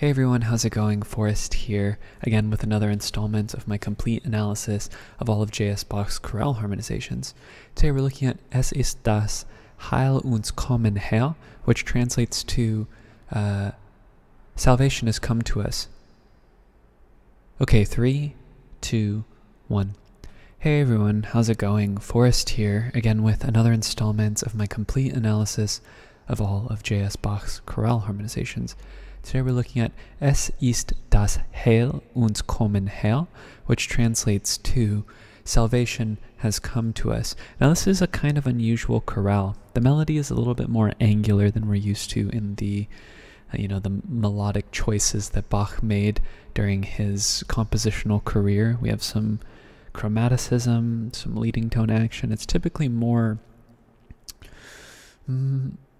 Hey everyone, how's it going? Forrest here, again with another installment of my complete analysis of all of J.S. Bach's chorale harmonizations. Today we're looking at Es ist das Heil uns kommen her, which translates to salvation has come to us. Okay, 3, 2, 1. Hey everyone, how's it going? Forrest here, again with another installment of my complete analysis of all of J.S. Bach's chorale harmonizations. Today we're looking at Es ist das Heil uns kommen her, which translates to salvation has come to us. Now this is a kind of unusual chorale. The melody is a little bit more angular than we're used to in the the melodic choices that Bach made during his compositional career. We have some chromaticism, some leading tone action. It's typically more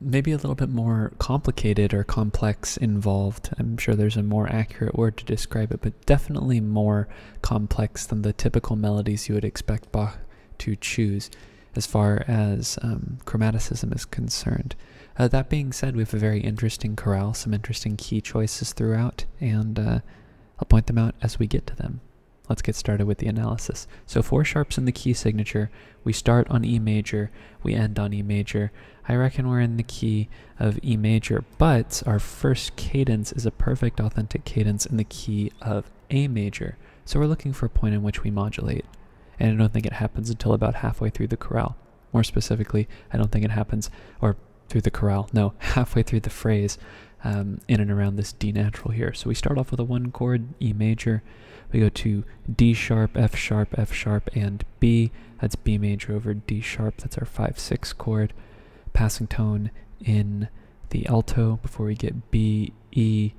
maybe a little bit more complicated or complex involved. I'm sure there's a more accurate word to describe it, but definitely more complex than the typical melodies you would expect Bach to choose as far as chromaticism is concerned. That being said, we have a very interesting chorale, some interesting key choices throughout, and I'll point them out as we get to them. Let's get started with the analysis. So 4 sharps in the key signature. We start on E major, we end on E major. I reckon we're in the key of E major, but our first cadence is a perfect authentic cadence in the key of A major. So we're looking for a point in which we modulate. And I don't think it happens until about halfway through the chorale. More specifically, I don't think it happens, or through the chorale, no, halfway through the phrase, in and around this D natural here. So we start off with a 1 chord, E major. We go to D sharp, F sharp, F sharp, and B. That's B major over D sharp. That's our 5-6 chord. Passing tone in the alto before we get B, E,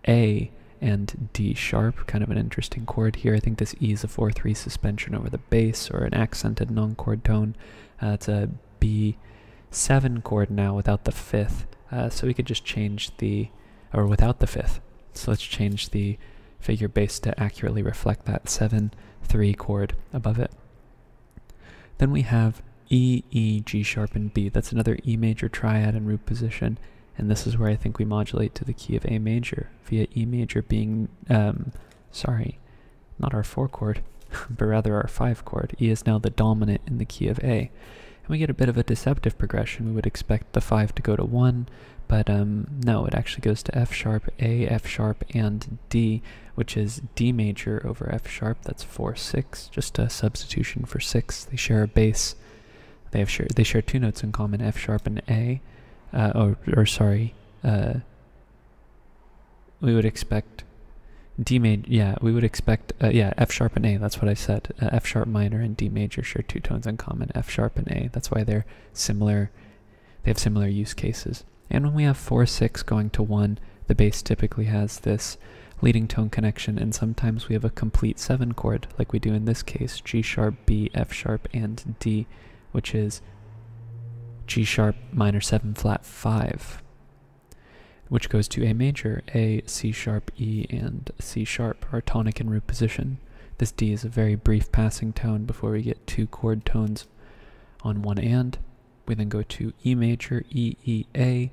A, and D sharp. Kind of an interesting chord here. I think this E is a 4-3 suspension over the bass, or an accented non-chord tone. It's a B7 chord now without the 5th. So we could just change the, or without the 5th. So let's change the figure bass to accurately reflect that 7-3 chord above it. Then we have E, E, G sharp, and B. That's another E major triad in root position, and this is where I think we modulate to the key of A major, via E major being, sorry, not our 4 chord, but rather our 5 chord. E is now the dominant in the key of A. And we get a bit of a deceptive progression. We would expect the 5 to go to 1, but no, it actually goes to F sharp, A, F sharp, and D, which is D major over F sharp. That's 4-6, just a substitution for 6. They share a bass. They share 2 notes in common, F sharp and A. We would expect D major. Yeah, we would expect F sharp and A. That's what I said. F sharp minor and D major share 2 tones in common, F sharp and A. That's why they're similar. They have similar use cases. And when we have 4-6 going to 1, the bass typically has this leading tone connection, and sometimes we have a complete 7 chord, like we do in this case, G sharp, B, F sharp, and D, which is G sharp minor 7 flat 5, which goes to A major, A, C sharp, E, and C sharp, our tonic in root position. This D is a very brief passing tone before we get 2 chord tones on one and. We then go to E major, E, E, A,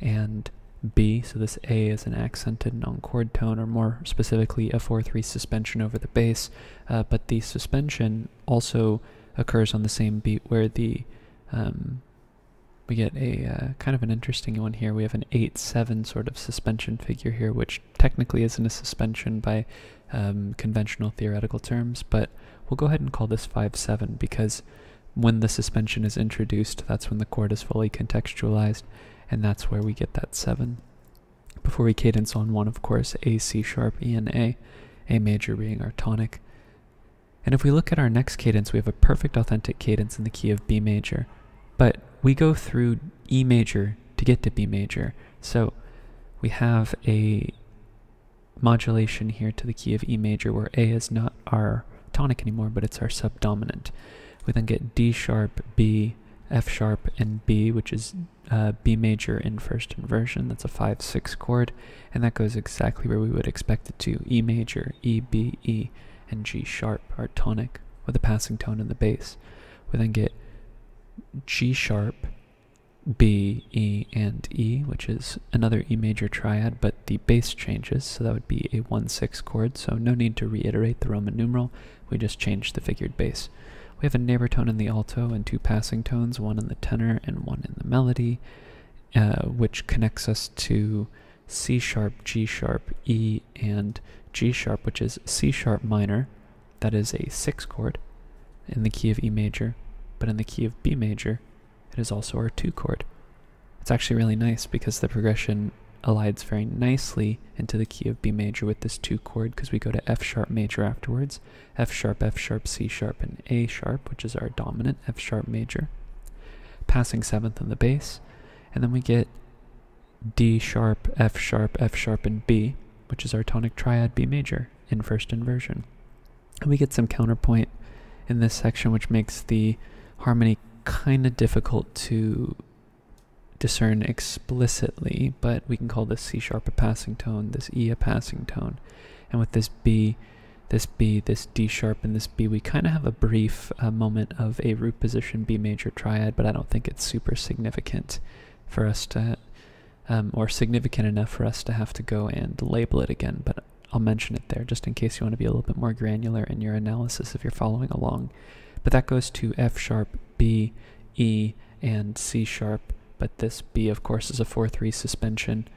and B. So this A is an accented non-chord tone, or more specifically a 4-3 suspension over the bass. But the suspension also occurs on the same beat where the we get a kind of an interesting one here. We have an 8-7 sort of suspension figure here, which technically isn't a suspension by conventional theoretical terms, but we'll go ahead and call this 5-7 because when the suspension is introduced, that's when the chord is fully contextualized, and that's where we get that 7. Before we cadence on 1, of course, A, C sharp, E, and A major being our tonic. And if we look at our next cadence, we have a perfect authentic cadence in the key of B major, but we go through E major to get to B major. So we have a modulation here to the key of E major where A is not our tonic anymore, but it's our subdominant. We then get D sharp, B, F sharp, and B, which is B major in first inversion. That's a 5-6 chord, and that goes exactly where we would expect it to. E major, E, B, E, and G sharp, our tonic, with a passing tone in the bass. We then get G sharp, B, E, and E, which is another E major triad, but the bass changes, so that would be a 1/6 chord, so no need to reiterate the Roman numeral, we just change the figured bass. We have a neighbor tone in the alto and 2 passing tones, one in the tenor and one in the melody, which connects us to C sharp, G sharp, E, and G sharp, which is C sharp minor. That is a 6 chord in the key of E major, but in the key of B major, it is also our 2 chord. It's actually really nice because the progression elides very nicely into the key of B major with this 2 chord, because we go to F sharp major afterwards, F sharp, C sharp, and A sharp, which is our dominant F sharp major, passing 7th in the bass, and then we get D sharp, F sharp, and B, which is our tonic triad B major in first inversion. And we get some counterpoint in this section, which makes the harmony kind of difficult to discern explicitly, but we can call this C sharp a passing tone, this E a passing tone, and with this B, this D sharp, and this B, we kind of have a brief moment of a root position B major triad, but I don't think it's super significant for us to, or significant enough for us to have to go and label it again, but I'll mention it there just in case you want to be a little bit more granular in your analysis if you're following along. But that goes to F sharp, B, E, and C sharp, but this B, of course, is a 4/3 suspension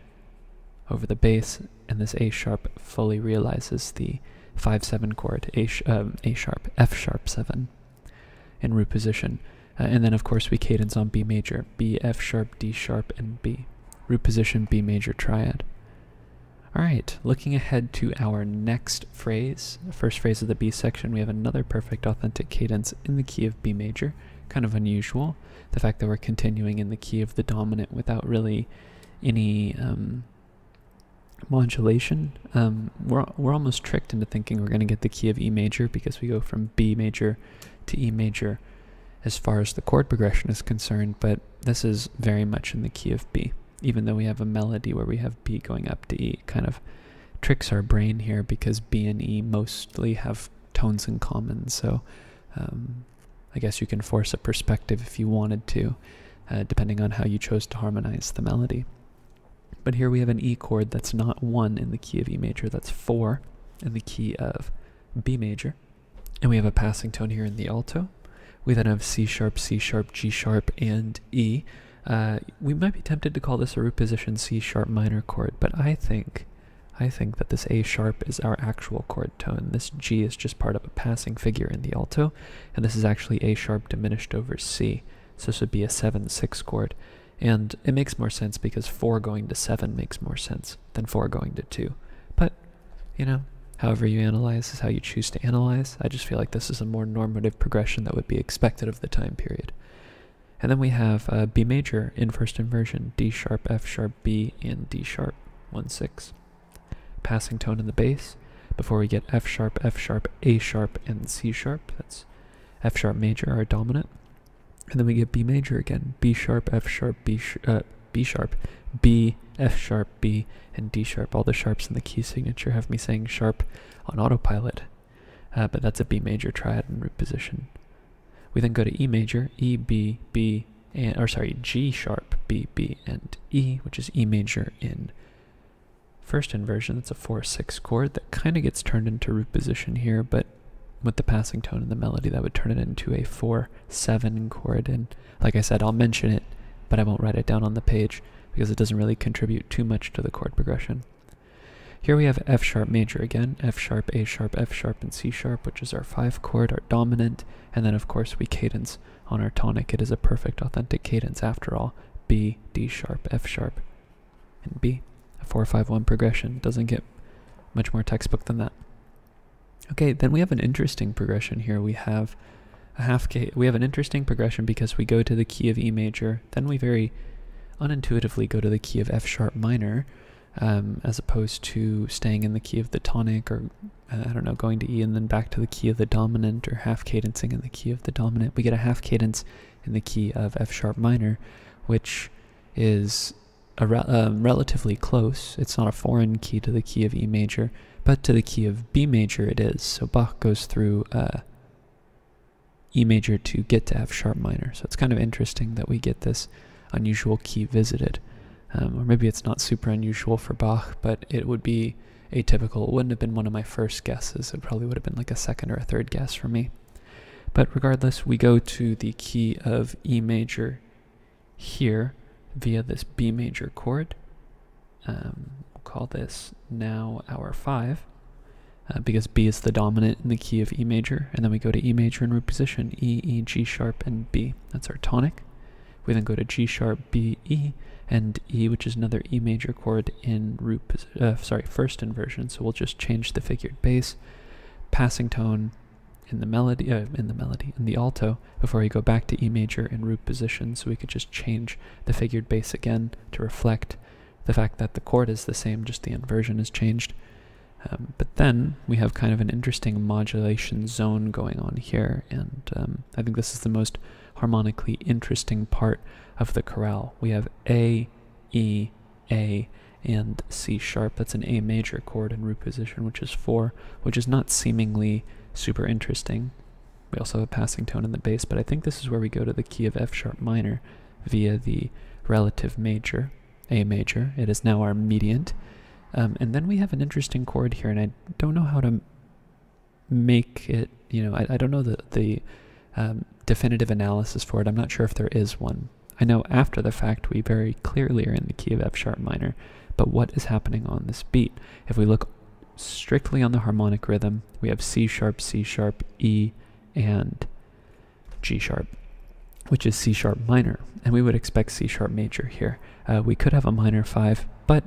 over the bass, and this A sharp fully realizes the 5/7 chord, A sharp, F sharp 7 in root position. And then, of course, we cadence on B major, B, F sharp, D sharp, and B. Root position B major triad. Alright, looking ahead to our next phrase, the first phrase of the B section, we have another perfect authentic cadence in the key of B major. Kind of unusual, the fact that we're continuing in the key of the dominant without really any modulation. We're almost tricked into thinking we're going to get the key of E major because we go from B major to E major as far as the chord progression is concerned, but this is very much in the key of B. Even though we have a melody where we have B going up to E, it kind of tricks our brain here because B and E mostly have tones in common, so I guess you can force a perspective if you wanted to, depending on how you chose to harmonize the melody. But here we have an E chord that's not 1 in the key of E major, that's 4 in the key of B major. And we have a passing tone here in the alto. We then have C sharp, G sharp, and E. We might be tempted to call this a root position C sharp minor chord, but I think that this A sharp is our actual chord tone. This G is just part of a passing figure in the alto, and this is actually A sharp diminished over C. So this would be a 7/6 chord. And it makes more sense because 4 going to 7 makes more sense than 4 going to 2. But, you know, however you analyze is how you choose to analyze. I just feel like this is a more normative progression that would be expected of the time period. And then we have B major in first inversion, D sharp, F sharp, B, and D sharp, 1/6. Passing tone in the bass before we get F sharp, A sharp, and C sharp. That's F sharp major, our dominant. And then we get B major again, B sharp, F sharp, B sharp, B, F sharp, B, and D sharp. All the sharps in the key signature have me saying sharp on autopilot, but that's a B major triad in root position. We then go to E major, E, B, B, and, G sharp, B, B, and E, which is E major in first inversion. That's a 4/6 chord that kind of gets turned into root position here, but with the passing tone in the melody, that would turn it into a 4/7 chord. And like I said, I'll mention it, but I won't write it down on the page because it doesn't really contribute too much to the chord progression. Here we have F sharp major again, F sharp, A sharp, F sharp, and C sharp, which is our 5 chord, our dominant, and then of course we cadence on our tonic. It is a perfect authentic cadence after all. B, D sharp, F sharp, and B. A 4/5-1 progression. Doesn't get much more textbook than that. Okay, then we have an interesting progression here. We have we have an interesting progression because we go to the key of E major, then we very unintuitively go to the key of F sharp minor, as opposed to staying in the key of the tonic, or I don't know, going to E and then back to the key of the dominant, or half cadencing in the key of the dominant. We get a half cadence in the key of F sharp minor, which is relatively close. It's not a foreign key to the key of E major, but to the key of B major it is. So Bach goes through E major to get to F sharp minor. So it's kind of interesting that we get this unusual key visited. or maybe it's not super unusual for Bach, but it would be atypical. It wouldn't have been one of my first guesses. It probably would have been like a second or a third guess for me. But regardless, we go to the key of E major here via this B major chord. We'll call this now our 5, because B is the dominant in the key of E major, and then we go to E major in root position, E, E, G sharp, and B. That's our tonic. We then go to G sharp, B, E, and E, which is another E major chord in first inversion. So we'll just change the figured bass, passing tone in the alto before we go back to E major in root position. So we could just change the figured bass again to reflect the fact that the chord is the same, just the inversion is changed. But then we have kind of an interesting modulation zone going on here, and I think this is the most harmonically interesting part of the chorale. We have A, E, A, and C sharp. That's an A major chord in root position, which is 4, which is not seemingly super interesting. We also have a passing tone in the bass, but I think this is where we go to the key of F sharp minor via the relative major, A major. It is now our mediant. And then we have an interesting chord here, and I don't know how to make it, I don't know the definitive analysis for it. I'm not sure if there is one. I know after the fact we very clearly are in the key of F sharp minor, but what is happening on this beat? If we look strictly on the harmonic rhythm, we have C sharp, E, and G sharp, which is C sharp minor, and we would expect C sharp major here. We could have a minor 5, but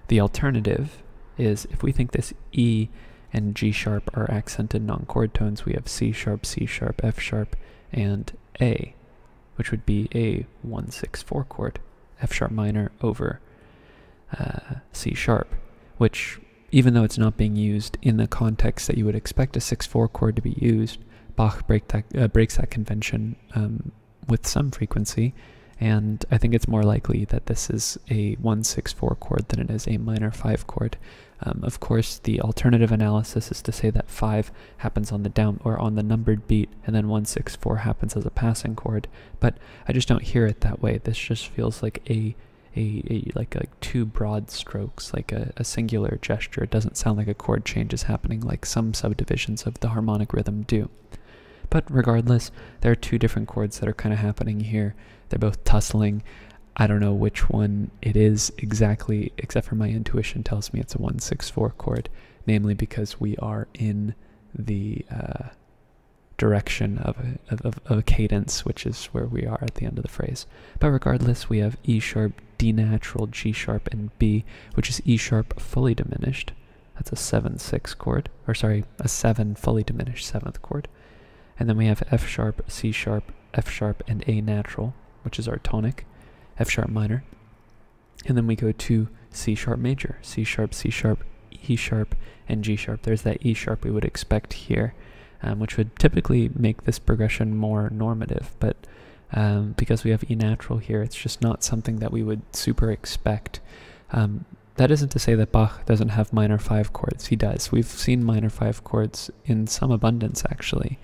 the alternative is, if we think this E and G sharp are accented non-chord tones, we have C sharp, F sharp, and A, which would be a 1-6-4 chord, F sharp minor over C sharp, which, even though it's not being used in the context that you would expect a 6-4 chord to be used, Bach breaks that convention with some frequency, and I think it's more likely that this is a 1-6-4 chord than it is a minor 5 chord. Of course, the alternative analysis is to say that 5 happens on the down or on the numbered beat, and then 1-6-4 happens as a passing chord. But I just don't hear it that way. This just feels like like two broad strokes, like a singular gesture. It doesn't sound like a chord change is happening like some subdivisions of the harmonic rhythm do. But regardless, there are two different chords that are kind of happening here. They're both tussling. I don't know which one it is exactly, except for my intuition tells me it's a 1-6-4 chord, namely because we are in the direction of a cadence, which is where we are at the end of the phrase. But regardless, we have E sharp, D natural, G sharp, and B, which is E sharp fully diminished. That's a 7-6 chord, or sorry, a 7 fully diminished 7th chord. And then we have F sharp, C sharp, F sharp, and A natural, which is our tonic, F sharp minor. And then we go to C sharp major, C sharp, E sharp, and G sharp. There's that E sharp we would expect here, which would typically make this progression more normative, but because we have E natural here, it's just not something that we would super expect. That isn't to say that Bach doesn't have minor 5 chords. He does. We've seen minor 5 chords in some abundance, actually.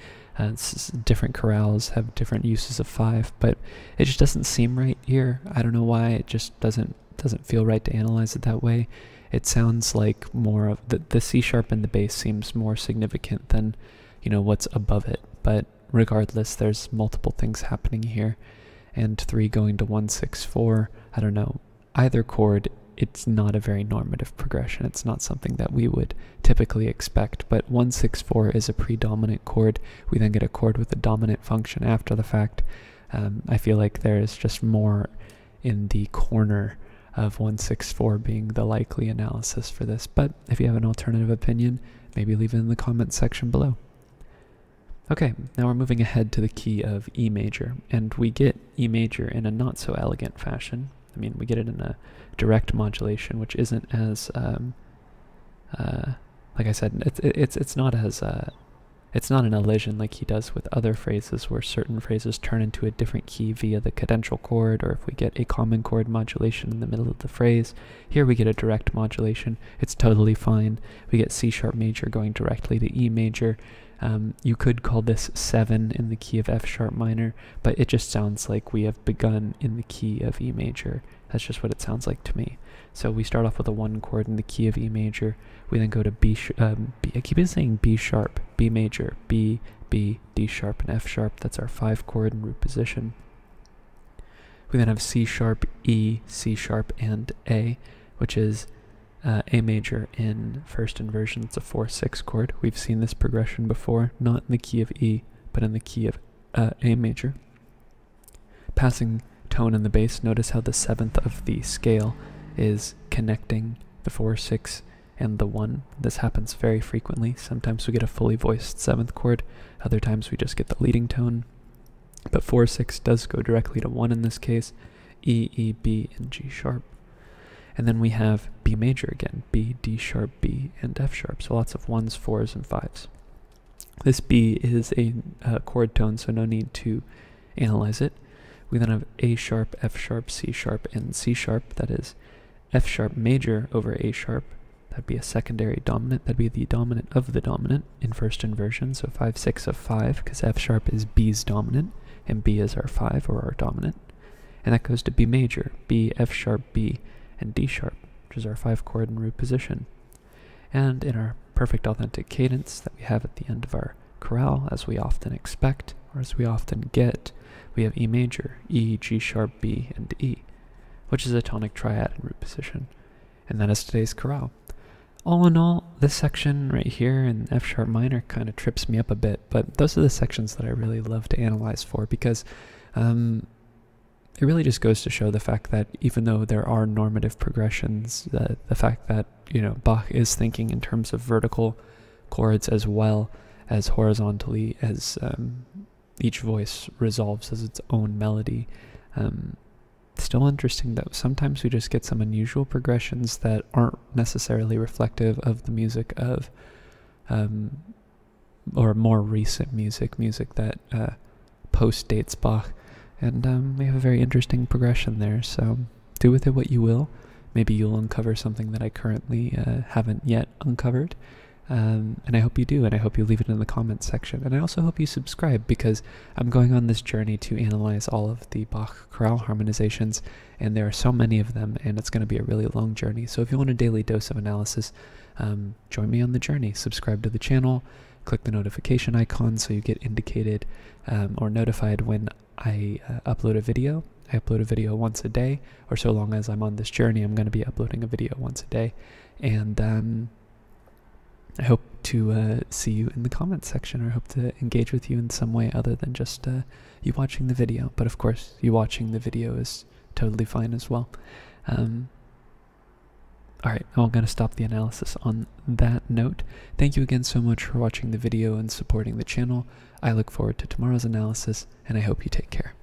Different chorales have different uses of 5, but it just doesn't seem right here. I don't know why. It just doesn't feel right to analyze it that way. It sounds like more of the C sharp in the bass seems more significant than what's above it. But regardless, there's multiple things happening here, and 3 going to 1-6-4. I don't know. Either chord, it's not a very normative progression. It's not something that we would typically expect, but 1-6-4 is a predominant chord. We then get a chord with a dominant function after the fact. I feel like there is just more in the corner of 1-6-4 being the likely analysis for this, but if you have an alternative opinion, maybe leave it in the comments section below. Okay, now we're moving ahead to the key of E major, and we get E major in a not so elegant fashion. I mean, we get it in a direct modulation, which isn't as, like I said, it's not as, it's not an elision like he does with other phrases where certain phrases turn into a different key via the cadential chord, or if we get a common chord modulation in the middle of the phrase. Here we get a direct modulation. It's totally fine. We get C sharp major going directly to E major. You could call this 7 in the key of F sharp minor, but it just sounds like we have begun in the key of E major. That's just what it sounds like to me. So we start off with a 1 chord in the key of E major. We then go to I keep saying B sharp, B major, B, B, D sharp, and F sharp. That's our 5 chord in root position. We then have C sharp, E, C sharp, and A, which is A major in first inversion. It's a 4/6 chord. We've seen this progression before, not in the key of E, but in the key of A major. Passing tone in the bass, notice how the 7th of the scale is connecting the 4/6 and the 1. This happens very frequently. Sometimes we get a fully voiced 7th chord, other times we just get the leading tone. But 4/6 does go directly to 1 in this case, E, E, B, and G sharp. And then we have B major again, B, D sharp, B, and F sharp. So lots of 1s, 4s, and 5s. This B is a chord tone, so no need to analyze it. We then have A sharp, F sharp, C sharp, and C sharp. That is F sharp major over A sharp. That'd be a secondary dominant. That'd be the dominant of the dominant in first inversion. So 5/6 of 5, because F sharp is B's dominant, and B is our 5, or our dominant. And that goes to B major, B, F sharp, B, and D sharp, which is our 5 chord in root position. And in our perfect authentic cadence that we have at the end of our chorale, as we often expect, or as we often get, we have E major, E, G sharp, B, and E, which is a tonic triad in root position. And that is today's chorale. All in all, this section right here in F sharp minor kind of trips me up a bit, but those are the sections that I really love to analyze for, because it really just goes to show the fact that even though there are normative progressions, the fact that, you know, Bach is thinking in terms of vertical chords as well as horizontally, as each voice resolves as its own melody. Still interesting that sometimes we just get some unusual progressions that aren't necessarily reflective of the music of, or more recent music that post-dates Bach. And we have a very interesting progression there, so do with it what you will. Maybe you'll uncover something that I currently haven't yet uncovered. And I hope you do, and I hope you leave it in the comments section. And I also hope you subscribe, because I'm going on this journey to analyze all of the Bach chorale harmonizations, and there are so many of them, and it's going to be a really long journey. So if you want a daily dose of analysis, join me on the journey. Subscribe to the channel, click the notification icon so you get indicated or notified when I upload a video. I upload a video once a day, or so long as I'm on this journey, I'm going to be uploading a video once a day. And I hope to see you in the comments section, or hope to engage with you in some way other than just you watching the video. But of course, you watching the video is totally fine as well. Alright, I'm going to stop the analysis on that note. Thank you again so much for watching the video and supporting the channel. I look forward to tomorrow's analysis, and I hope you take care.